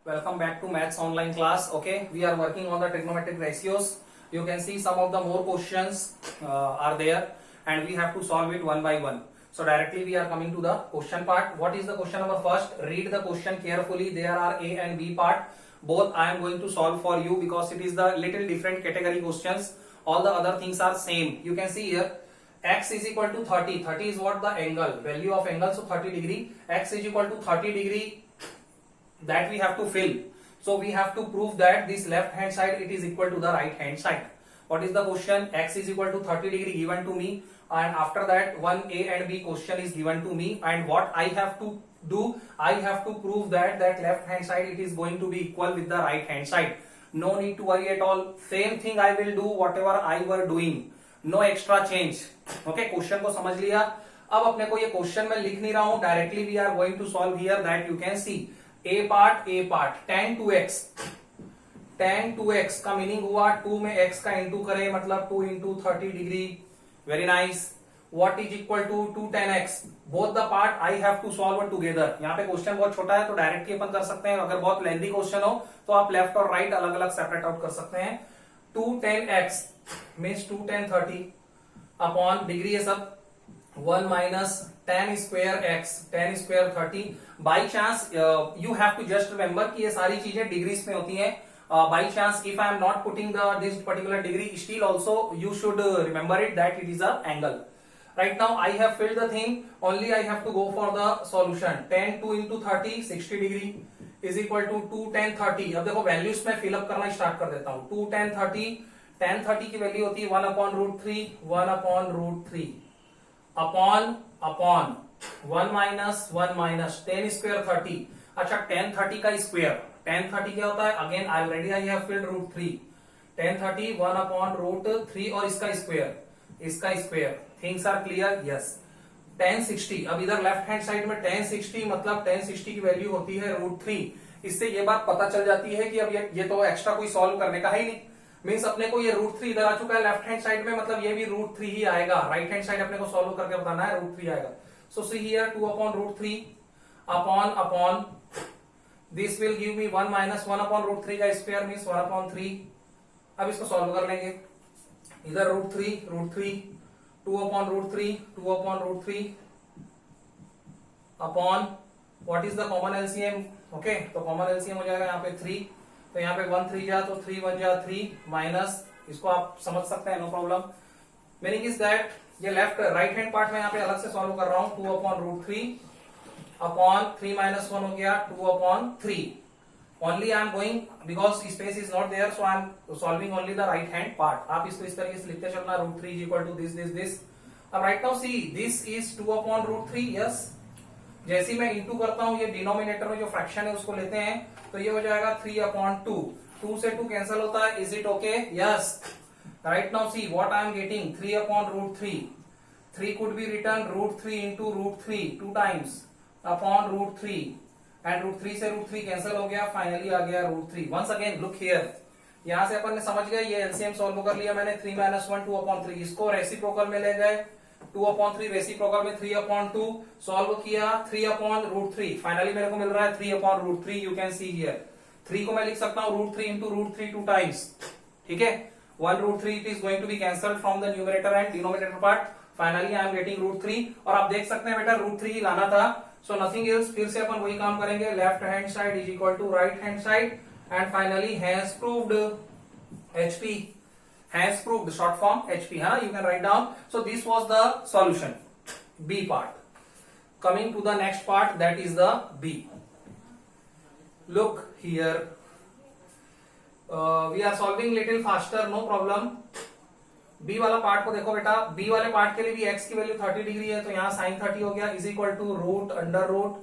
Welcome back to Maths online class. Okay, we are working on the trigonometric ratios. You can see some of the more questions are there, and we have to solve it one by one. So directly we are coming to the question part. What is the question number first? Read the question carefully. There are A and B part. Both I am going to solve for you because it is the little different category questions. All the other things are same. You can see here. X is equal to 30. 30 is what the angle, value of angle. So 30 degree. X is equal to 30 degree. That we have to fill. So we have to prove that this left hand side it is equal to the right hand side. What is the question? X is equal to 30 degree given to me, and after that one A and B question is given to me, and what I have to do, I have to prove that left hand side it is going to be equal with the right hand side. No need to worry at all. Same thing I will do whatever I were doing. No extra change. Okay, question को समझ लिया. अब अपने को ये question में लिख नहीं रहा हूं, directly we are going to solve here. That you can see A part tan 2x का मीनिंग हुआ 2 में x का इंटू करें मतलब 2 into 30 degree. Very nice. What is equal to 2 tan x. Both the part I have to solve together. यहाँ पे question बहुत छोटा है तो डायरेक्टली अपन कर सकते हैं. अगर बहुत लेंथी क्वेश्चन हो तो आप लेफ्ट और राइट अलग अलग सेपरेट आउट कर सकते हैं. 2 tan x means 2 tan 30 upon degree है सब 1 minus tan square x, tan square 30. By chance you have to just remember कि ये सारी चीजें डिग्रीज में होती हैं. By chance if I am not putting this particular degree, still also you should remember it that it is a angle. Right now I have filled the thing. Only I have to go for the solution. tan 2 into 30 60 degree is equal to 2 tan 30. अब देखो values में fill up करना start कर देता हूं. 2 tan 30, tan 30 की value होती है 1 upon root 3, 1 upon root 3 upon 1 minus tan square 30. अच्छा, tan 30 का स्क्वायर, tan 30 क्या होता है? Again already I have filled root 3. tan 30 1 upon root 3 और इसका square. Things are clear? Yes. tan 60. अब इधर लेफ्ट हैंड साइड में tan 60 मतलब tan 60 की वैल्यू होती है रूट 3. इससे ये बात पता चल जाती है कि अब ये तो एक्स्ट्रा कोई सॉल्व करने का है ही नहीं. मीन्स अपने को ये रूट 3 इधर आ चुका है लेफ्ट हैंड साइड में, मतलब ये भी रूट 3 ही आएगा. राइट हैंड साइड अपने को सॉल्व करके बताना है, रूट 3 आएगा. So see here 2 upon root 3 upon this will give me 1 minus 1 upon root 3 का स्क्वायर मीन्स 1 अपॉन 3. अब इसको सॉल्व कर लेंगे. इधर root 3 2 upon root 3 upon what is the common LCM. Okay, तो कॉमन एलसीएम हो जाएगा यहाँ पे 3. तो यहाँ पे 1 3 जा तो 3 1 जा 3 माइनस, इसको आप समझ सकते हैं, no problem. Meaning is that ये लेफ्ट राइट हैंड पार्ट में यहाँ पे अलग से सॉल्व कर रहा हूं. 2 अपॉन रूट 3 अपॉन 3 माइनस 1 हो गया 2 upon 3. Only I am going because space is not there, so I am solving only the right hand part. आप इसको इस तरीके से लिखते चलना. Root 3 is equal to this. अब right now see this is 2 upon root 3. Yes, जैसे मैं इंटू करता हूं ये डिनोमिनेटर में जो फ्रैक्शन है उसको लेते हैं तो ये हो जाएगा 3 अपॉन 2. 2 से 2 कैंसिल होता है. Is it okay? Yes. Right now see what I am getting 3 upon root 3. 3 could be return root 3 into root 3 2 times upon root 3 and root 3 से रूट 3 कैंसिल हो गया. फाइनली आ गया root 3. Once again look here. यहां से अपन ने समझ गए ये एलसीएम सॉल्व कर लिया मैंने. 3 माइनस 1 2 अपॉन 3. इसको रेसिप्रोकल में ले गए 2 अपॉन 3 रेसिप्रोकल में 3 अपॉन 2 सॉल्व किया 3 अपॉन रूट 3. फाइनली मेरे को मिल रहा है 3 upon root 3. You can see here 3 को मैं लिख सकता हूं रूट 3 इंटू रूट 3 2 टाइम्स. ठीक है, 1 root 3 it is going to be cancelled from the numerator and denominator part. Finally I am getting root 3. और आप देख सकते हैं बेटा रूट 3 ही लाना था. So nothing else. फिर से अपन वही काम करेंगे. Left hand side is equal to right hand side and finally has proved HP. Has proved, short form HP, huh? You can write down. So this was the solution, B part. Coming to the next part, that is the B. Look here. We are solving little faster, no problem. B वाला part को देखो बेटा. B वाले part के लिए भी x की value 30 degree है तो यहाँ sin 30 हो गया is equal to root under root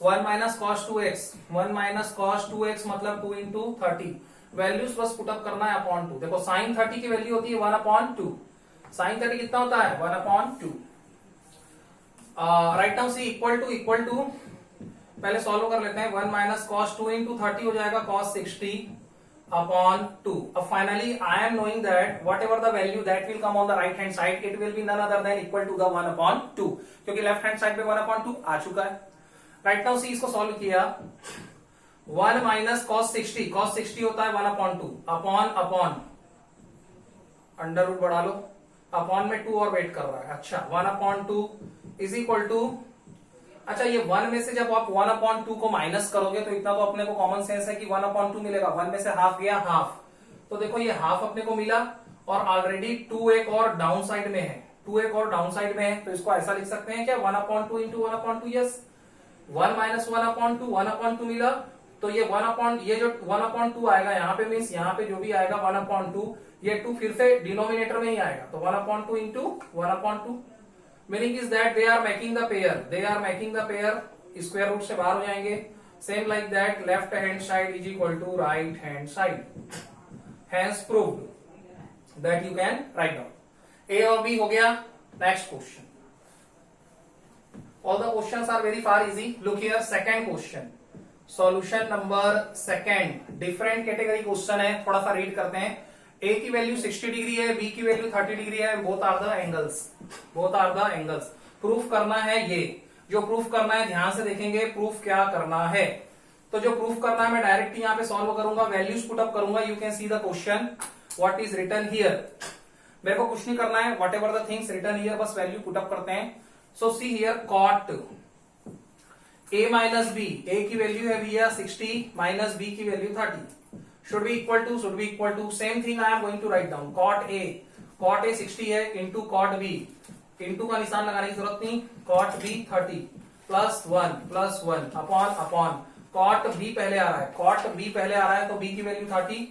1 minus cos 2x. 1 minus cos 2x मतलब 2 इंटू 30. वैल्यूज बस पुटअप करना है अपॉन 2. देखो साइन 30 की वैल्यू होती है 1 अपॉन 2. साइन 30 कितना होता है 1 upon 2. Right now see equal to पहले सॉल्व कर लेते हैं. 1 माइनस कॉस 2 इंटू 30 हो जाएगा कॉस 60 अपॉन 2. अब finally I am knowing that whatever the value that will come on the right hand side it will be none other than equal to the 1 upon 2, क्योंकि left hand side पे 1 upon 2 आ चुका है. Right now सी इसको solve किया 1 minus cos 60, cos 60 होता है 1/2 upon under root बढ़ा लो, upon में 2 और वेट कर रहा है। अच्छा 1/2 इज इक्वल टू, अच्छा ये 1 में से जब आप 1/2 को माइनस करोगे तो इतना तो अपने को कॉमन सेंस है कि 1/2 मिलेगा। 1 में से हाफ गया हाफ, तो देखो ये हाफ अपने को मिला और ऑलरेडी 2 एक और डाउन साइड में है, 2 एक और डाउन साइड में है, तो इसको ऐसा लिख सकते हैं क्या 1/2 इंटू 1/2। यस 1 माइनस 1/2 1/2 मिला, तो ये ये जो 1/2 आएगा यहाँ पे मीन्स यहाँ पे जो भी आएगा 1/2, ये 2 फिर से डिनोमिनेटर में ही आएगा, तो 1/2 into 1/2। Meaning is that they are making the pair, square root से बाहर हो जाएंगे। Same like that left hand side is equal to right hand side, hence proved that you can write down. A और b हो गया। Next question, all the questions are very far easy. Look here, second question, solution number second, different category question है, थोड़ा सा read करते हैं। ए की value 60 degree है, बी की वैल्यू 30 डिग्री है, both are the angles. Proof करना है, ये जो प्रूफ करना है ध्यान से देखेंगे प्रूफ क्या करना है। तो जो प्रूफ करना है मैं डायरेक्ट यहाँ पे सॉल्व करूंगा, वैल्यूज पुट अप करूंगा। You can see the question what is written here. मेरे को कुछ नहीं करना है, whatever the things written here, बस वैल्यू पुट अप करते हैं। So see here cot a minus b, a की वैल्यू है भैया 60 माइनस बी की value 30, should be equal to same thing I am going to write down. Cot a 60 है into cot B, into का निशान लगाने की जरूरत नहीं, cot B 30 plus one upon cot B पहले आ रहा है, तो बी की value 30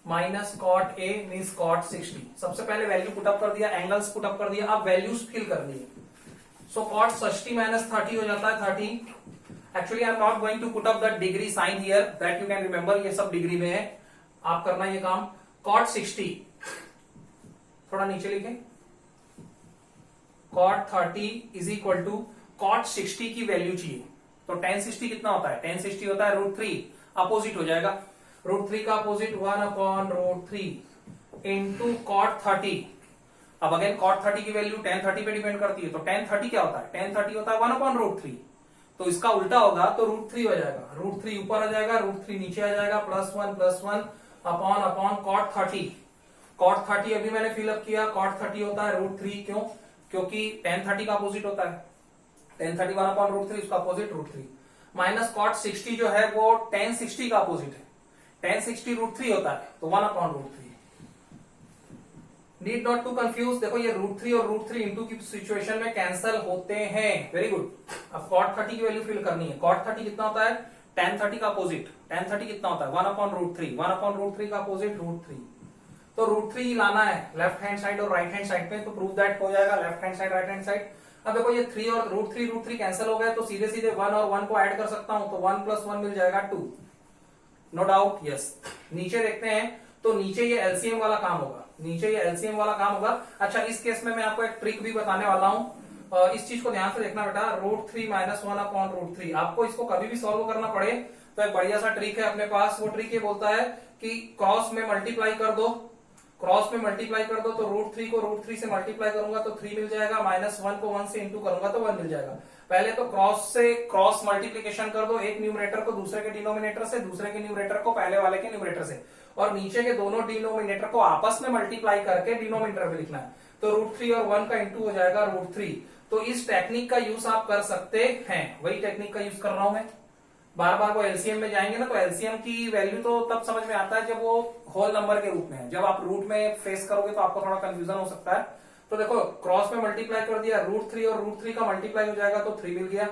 minus cot A means cot 60। सबसे पहले वैल्यू पुटअप कर दिया, एंगल्स पुटअप कर दिया, अब वैल्यूज फिल करनी है। सो कॉट 60 माइनस 30 हो जाता है 30। Actually I am not going to put up the degree sine here, that you can remember, ये सब डिग्री में है, आप करना ये काम। कॉट 60 थोड़ा नीचे लिखें, cot 30 is equal to cot 60 की वैल्यू चाहिए, तो tan 60 कितना होता है, tan 60 होता है √3, अपोजिट हो जाएगा, √3 का अपोजिट 1/√3 इंटू कॉट 30। अब अगेन कॉट 30 की वैल्यू tan 30 पे डिपेंड करती है, तो tan 30 क्या होता है, tan 30 होता है 1/√3, तो इसका उल्टा होगा तो √3 हो जाएगा, √3 ऊपर आ जाएगा, √3 नीचे आ जाएगा, +1 अपॉन कॉट 30। कॉट 30 अभी मैंने फिलअप किया, कॉट 30 होता है √3, क्यों, क्योंकि tan 30 का अपोजिट होता है, tan 30 1/√3, उसका अपोजिट √3, माइनस कॉट 60 जो है वो tan 60 का अपोजिट है, tan 60 √3 होता है, तो 1/√3। नीड नॉट टू कंफ्यूज, देखो ये √3 और √3 इंटू की सिचुएशन में कैंसल होते हैं, वेरी गुड। अब कॉट 30 की वैल्यू फिल करनी है, कॉट 30 कितना होता है, tan 30 का अपोजिट, tan 30 कितना होता है 1/√3, 1/√3 का अपोजिट √3, तो √3 लाना है लेफ्ट हैंड साइड और राइट हैंड साइड पे, तो प्रूव दैट हो जाएगा left hand side right hand side. अब देखो ये 3 और √3 कैंसिल हो गए, तो सीधे सीधे 1 और 1 को ऐड कर सकता हूं, तो 1 + 1 मिल जाएगा 2, नो डाउट, यस। नीचे देखते हैं, तो नीचे ये एलसीएम वाला काम होगा, अच्छा इस केस में मैं आपको एक ट्रिक भी बताने वाला हूं, इस चीज को ध्यान से देखना बेटा, √3 माइनस 1/√3, आपको इसको कभी भी सॉल्व करना पड़े तो एक बढ़िया सा ट्रिक है अपने पास, वो ट्रिक ये बोलता है कि क्रॉस में मल्टीप्लाई कर दो, तो √3 को √3 से मल्टीप्लाई करूंगा तो 3 मिल जाएगा, -1 को 1 से इंटू करूंगा तो 1 मिल जाएगा। पहले तो क्रॉस मल्टीप्लीकेशन कर दो, एक न्यूमरेटर को दूसरे के डिनोमिनेटर से, दूसरे के न्यूमरेटर को पहले वाले के न्यूमरेटर से, और नीचे के दोनों डिनोमिनेटर को आपस में मल्टीप्लाई करके डिनोमिनेटर में लिखना है, तो √3 और 1 का इंटू हो जाएगा √3। तो इस टेक्निक का यूज आप कर सकते हैं, वही टेक्निक का यूज कर रहा हूं मैं। बार बार वो एलसीएम में जाएंगे ना, तो एलसीएम की वैल्यू तो तब समझ में आता है जब वो होल नंबर के रूप में है, जब आप रूट में फेस करोगे तो आपको थोड़ा कंफ्यूजन हो सकता है। तो देखो क्रॉस में मल्टीप्लाई कर दिया, √3 और √3 का मल्टीप्लाई हो जाएगा, तो 3 मिल गया,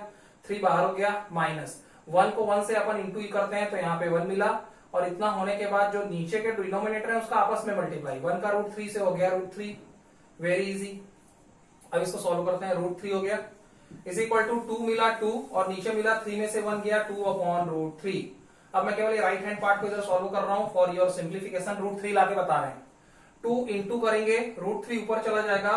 3 बाहर हो गया, -1 को 1 से अपन इंटू ही करते हैं, तो यहाँ पे 1 मिला, और इतना होने के बाद जो नीचे के डिनोमिनेटर है उसका आपस में मल्टीप्लाई, 1 का √3 से हो गया √3, वेरी इजी। अब इसको सॉल्व करते हैं, √3 हो गया इज इक्वल टू 2 मिला 2, और नीचे मिला 3 में से 1 गया, 2/√3। अब मैं केवल राइट हैंड पार्ट को इधर सॉल्व कर रहा हूं फॉर योर सिंप्लीफिकेशन, √3 लाके बता रहे हैं, 2 इंटू करेंगे, √3 ऊपर चला जाएगा,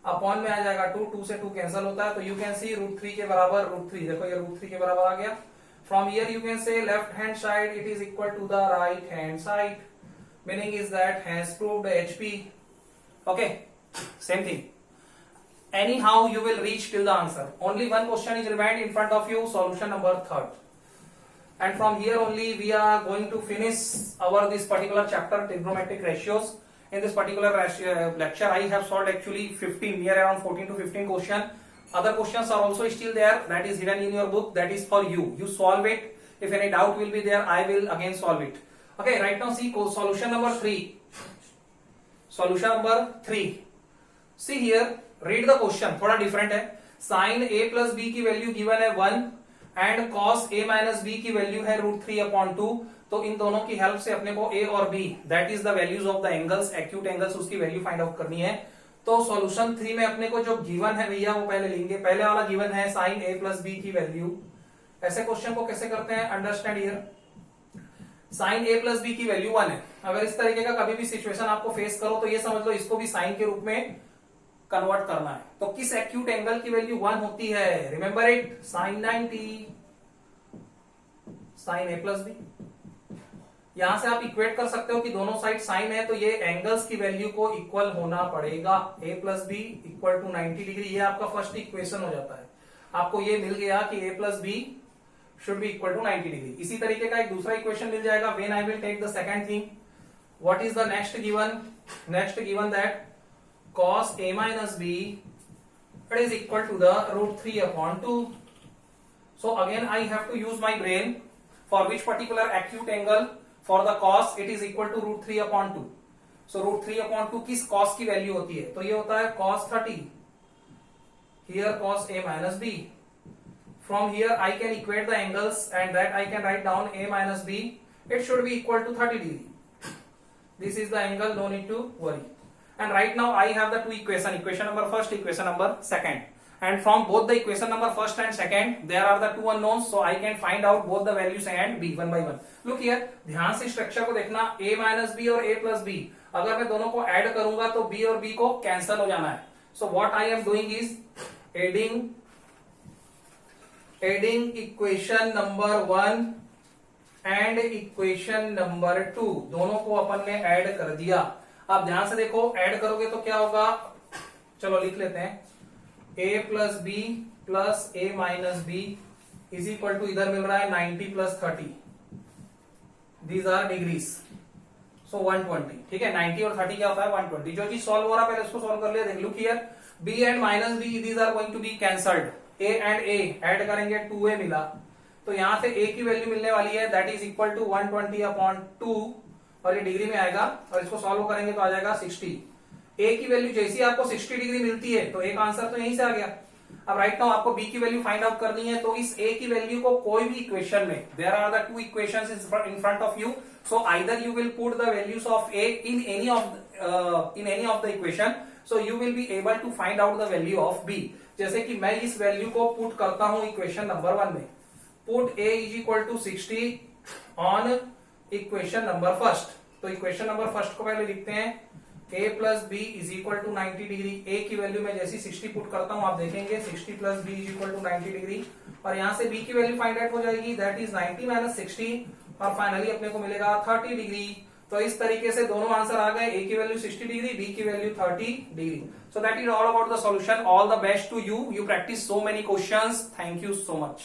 अपॉन में आ जाएगा 2 से 2 कैंसिल होता है, तो यू कैन सी √3 के बराबर √3, देखो ये √3 के बराबर आ गया। From here you can say left hand side it is equal to the right hand side, meaning is that has proved HP, okay, same thing. Anyhow, you will reach till the answer. Only one question is remained in front of you. Solution number 3rd. and from here only we are going to finish our this particular chapter, trigonometric ratios. In this particular lecture I have solved actually 15, near around 14 to 15 question. Other questions are also still there, that is hidden in your book, that is for you. You solve it. If any doubt will be there, I will again solve it. Okay, right now see solution number 3. Solution number 3. See here, read the question, थोड़ा different है. Sin a plus b की value given है 1 and cos a minus b की value है √3/2. तो इन दोनों की help से अपने को a और b, that is the values of the angles, acute angles, उसकी वैल्यू फाइंड आउट करनी है. तो सॉल्यूशन 3 में अपने को जो गिवन है भैया वो पहले लेंगे. पहले वाला गिवन है sin a plus b की वैल्यू. ऐसे क्वेश्चन को कैसे करते हैं, understand here. sin a plus b की वैल्यू 1 है. अगर इस तरीके का कभी भी सिचुएशन आपको फेस करो तो ये समझ लो इसको भी साइन के रूप में कन्वर्ट करना है. तो किस एक्यूट एंगल की वैल्यू 1 होती है, remember it, sin 90 sin a plus b. यहां से आप इक्वेट कर सकते हो कि दोनों साइड साइन है तो ये एंगल्स की वैल्यू को इक्वल होना पड़ेगा. a plus b equal to 90 degree. ये आपका फर्स्ट इक्वेशन हो जाता है. आपको ये मिल गया कि a plus b should be equal to 90 degree. इसी तरीके का एक दूसरा इक्वेशन मिल जाएगा. When I will take the second thing, what is the next given, next given that cos a minus b it is equal to the √3/2. So again I have to use my brain. For which particular acute angle, for the cos it is equal to √3/2. So √3/2 किस cos की value होती है, तो ये होता है cos 30. Here cos a minus b. From here I can equate the angles and that I can write down a minus b. It should be equal to 30 degree. This is the angle, no need to worry. And right now I have the two equation, equation number first, equation number second, and from both the equation number first and second there are the two unknowns, so I can find out both the values and b one by one. Look here, ध्यान से structure को देखना. a minus b और a plus b, अगर मैं दोनों को add करूंगा तो b और b को कैंसल हो जाना है. So what I am doing is adding equation number 1 and equation number 2, दोनों को अपन ने ऐड कर दिया. आप ध्यान से देखो, ऐड करोगे तो क्या होगा, चलो लिख लेते हैं. a plus b plus a minus b is equal to, इधर मिल रहा है 90 plus 30, these are degrees, so 120. ठीक है, 90 और 30 क्या होता है 120. जो चीज सॉल्व हो रहा है पहले उसको सॉल्व कर लिया. देख look here, b and minus b these are going to be cancelled. a and a add करेंगे 2a मिला, तो यहां से a की वैल्यू मिलने वाली है, दैट इज इक्वल टू 120/2 और ये डिग्री में आएगा और इसको सॉल्व करेंगे तो आ जाएगा 60. a की वैल्यू जैसी आपको 60 डिग्री मिलती है तो एक आंसर तो यहीं से आ गया. अब राइट नाउ आपको b की वैल्यू फाइंड आउट करनी है, तो इस a की वैल्यू को कोई भी इक्वेशन में, there are the two equations in front of you, so either you will put the values of a in any of the equation, so you will be able to find out the value of b. जैसे कि मैं इस value को put करता हूं equation number 1 में. Put a is equal to 60 on equation number first. तो equation number first को पहले लिखते हैं, a plus b is equal to 90 degree. a की वैल्यू में जैसी 60 पुट करता हूं आप देखेंगे 60 plus b is equal to 90 degree, और यहां से b की वैल्यू फाइंड आउट हो जाएगी, दैट इज 90 माइनस 60, और फाइनली अपने को मिलेगा 30 डिग्री. तो इस तरीके से दोनों आंसर आ गए, a की वैल्यू 60 डिग्री, b की value 30 degree. So that is all about the solution. All the best to you. You practice so many questions. Thank you so much.